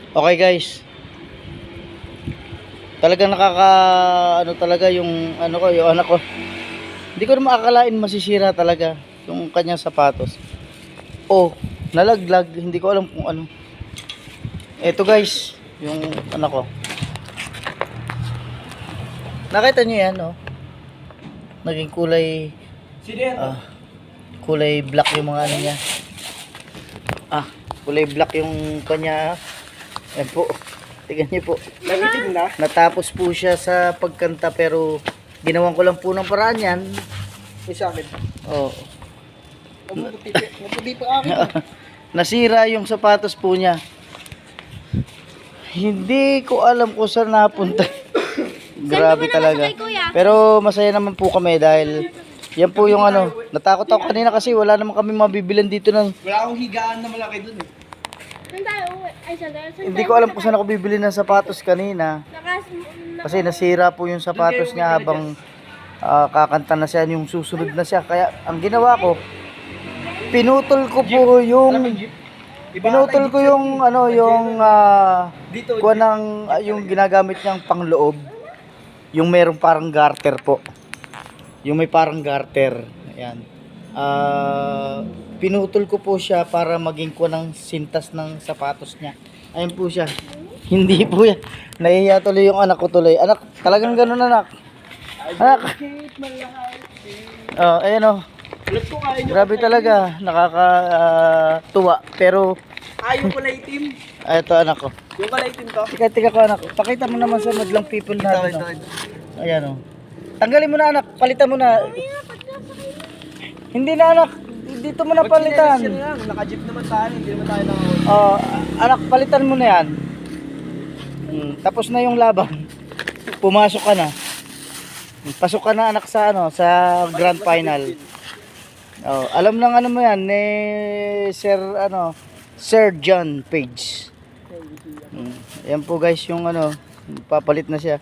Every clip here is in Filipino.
Okay guys, talagang ano talaga yung ano ko, yung anak ko. Hindi ko na makakalain masisira talaga yung kanyang sapatos. Oh, nalaglag, hindi ko alam kung ano. Ito guys, yung anak ko. Nakita niyo yan, oh. Naging kulay kulay black yung mga ano niya. Kulay black yung kanya. Ayan po. Tignan niyo po. Namitig na? Natapos po siya sa pagkanta pero ginawan ko lang po ng paraan yan. May sa akin. Oh. Maputi pa akin. Nasira yung sapatos po niya. Hindi ko alam kung saan napunta. Grabe talaga. Pero masaya naman po kami dahil yan po yung ano. Natakot ako kanina kasi wala naman kami mabibilan dito ng... Wala akong higaan na malaki dun eh. Hindi ko alam kung saan ako bibili ng sapatos kanina. Kasi nasira po yung sapatos niya habang kakanta na siya, yung susunod na siya. Kaya ang ginawa ko, pinutol ko po yung ano, yung kuha ng yung ginagamit niyang pangloob. Yung merong parang garter po. Yung may parang garter. Ayan. Pinutol ko po siya para maging kuha ng sintas ng sapatos niya. Ayun po siya. Hindi po yan. Nahihiya tuloy yung anak ko tuloy. Anak, talagang ganun anak. Anak. Ayan o. Grabe talaga. Nakakatuwa. Pero yung kulay itim. ito anak ko. Yung kulay itim to. Tika ko anak ko. Pakita mo naman sa madlang people natin. Ito. Ayan o. Tanggalin mo na anak. Palitan mo na. Hindi na anak. Dito mo na palitan. Naka-jeep naman tayo. Hindi naman tayo nakahuli. Anak, palitan mo na yan. Tapos na yung laban. Pumasok ka na. Pasok ka na anak sa ano, sa grand final. Alam lang ano mo yan ni Sir John Page. Yan po guys yung ano, papalit na siya.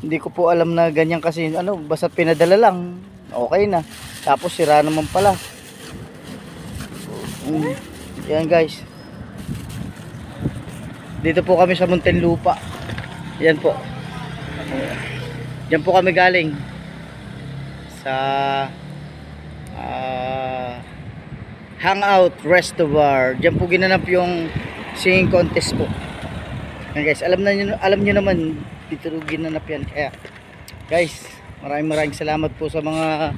Hindi ko po alam na ganyan kasi ano, basta pinadala lang. Okay na. Tapos sira naman pala. Yan guys. Dito po kami sa Muntinlupa. Yan po. Diyan po kami galing sa Hangout Restobar. Diyan po ginanap yung singing contest po. Yan guys, alam niyo naman dito ginanap yan. Kaya guys, maraming salamat po sa mga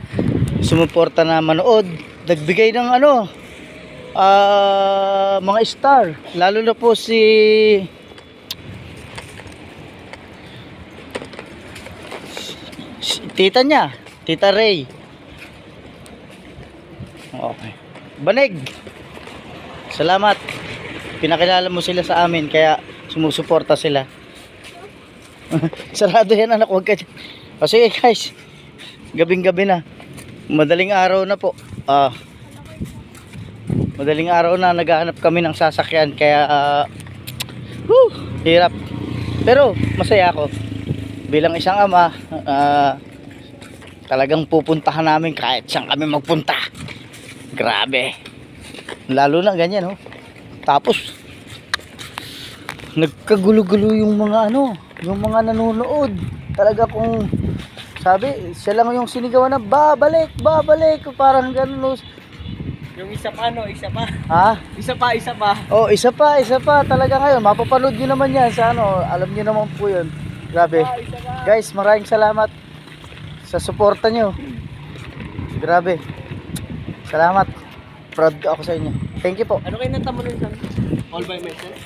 sumuporta na manood, nagbigay ng ano, mga star, lalo na po si tita niya, Tita Ray. Okay. Banig. Salamat. Pinakilala mo sila sa amin kaya sumusuporta sila. Sarado yan anak, huwag ka. Sige guys. Gabing-gabi na. Madaling araw na po. Madaling araw na naghahanap kami ng sasakyan kaya hirap. Pero masaya ako. Bilang isang ama, talagang pupuntahan namin kahit saan kami magpunta. Grabe. Lalo na ganyan, oh. Tapos nagkagulo-gulo yung mga ano, yung mga nanonood. Talaga kung sabi, siya lang yung sinigawan na babalik, parang ganun. Yung isa pa no, isa pa. Ha? Isa pa. Oh, isa pa. Talaga ngayon, mapapanood nyo naman yan sa ano, alam nyo naman po yun. Grabe. Guys, maraming salamat sa suporta nyo. Grabe. Salamat. Proud ako sa inyo. Thank you po. Ano kayo nanta mo nun? All by myself?